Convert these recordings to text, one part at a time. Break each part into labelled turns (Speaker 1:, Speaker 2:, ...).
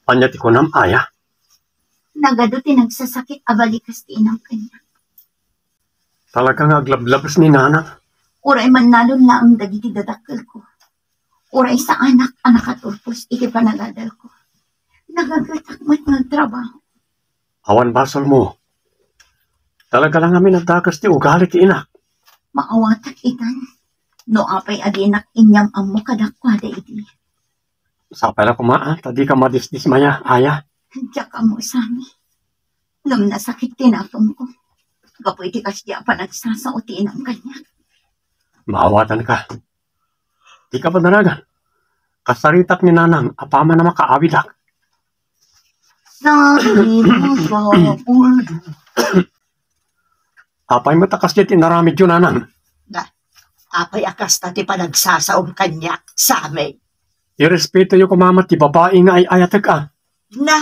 Speaker 1: Anya ti kunam aya.
Speaker 2: Nagado ti nagsasakit abalikas ti inang kanya.
Speaker 1: Talagang aglablabas ni nanang.
Speaker 2: Uray man nalon na ang dagiti dadakkel ko. Uray sa anak katulpos iti panagadal ko. Nagagatak mat nagtrabaho.
Speaker 1: Awan basol mo. Talaga lang kami nagtakas ti ugali ti inak.
Speaker 2: Maawatak itan. No apay aginak inyam amo kadakwada iti.
Speaker 1: Sa pala kumaan, tadi ka madisdis maya, aya.
Speaker 2: Diyak amo sami. Nung nasakit tinapong ko. Gapo iti kasya pa nagsasautiin ang kanya.
Speaker 1: Maawatan ka. Di ka ba naragan? Kasaritak ni nanang, apama na makaawidak.
Speaker 2: Sabi mo gapon.
Speaker 1: Apay mo takas di tinaramid yun, nanang.
Speaker 3: Apay akas na ti panagsasaom kanya sa amin.
Speaker 1: Irespeto yung kumamat ti babae nga ay ayatag ah.
Speaker 3: Na,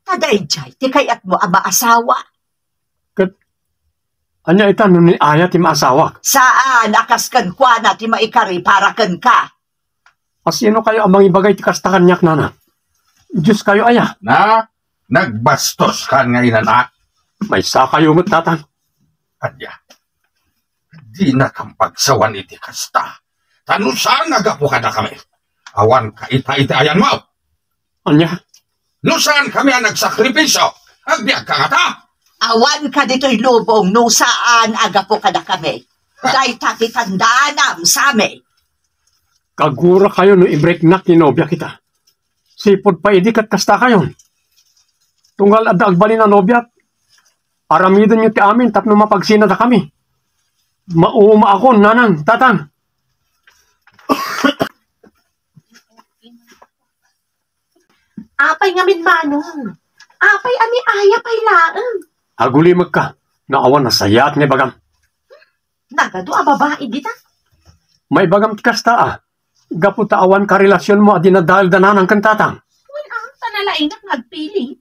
Speaker 3: taday jay, ti kayat mo ama asawa.
Speaker 1: Anya ita nun ni ayat ti maasawak.
Speaker 3: Saan akas kan kwa na ti maikari para kan ka?
Speaker 1: Asino kayo amang ibagay ti kastakan niyak, nanang? Diyos kayo aya.
Speaker 4: Na, nagbastos ka nga inanak.
Speaker 1: May sa kayo mo't tatang.
Speaker 4: Anya, di na kang pagsawan iti kasta. Tanusan nagapo ka na kami. Awan ka ita-ita ayan mo.
Speaker 1: Anya?
Speaker 4: Nusan kami ang nagsakripisyo. Agbiag ka nga ta.
Speaker 3: Awan ka dito'y lubong no saan agapo ka na kami. Dahil tatitandaan sa amin.
Speaker 1: Kagura kayo no i-break na kinobya kita. Sipod pa idikat kasta kayo. Tunggal ada agbalin na nobya. Aramidon nyo ti amin tapno mapagsinada kami. Mauuma ako, nanang, tatang.
Speaker 5: Apay ngamin manong. Apay ami aya pay laeng.
Speaker 1: Agulimag ka. Naawan na sayat ni bagam.
Speaker 5: Nagado a babae dita.
Speaker 1: May bagam ti kasta ah. Gaputa awan ka relasyon mo at dinadahal dananang kan tatang.
Speaker 5: Wala tanalain ak nagpili.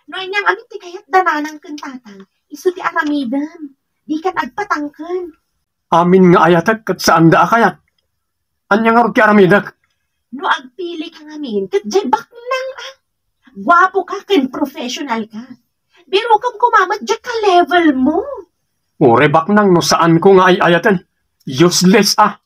Speaker 5: No inyang amit ti kayat dananang kan tatang. Isu ti aramidan. Di kan agpatangken.
Speaker 1: Amin nga ayatag kat saan da akayat. Anya nga ro ti aramidag.
Speaker 5: No agpili ka ngamin. Kat jebak nang ah. Gwapo ka ken professional ka. Pero kung kumamat dyan ka level mo.
Speaker 1: Urebak nang no saan ko nga ay ayatan. Useless ah.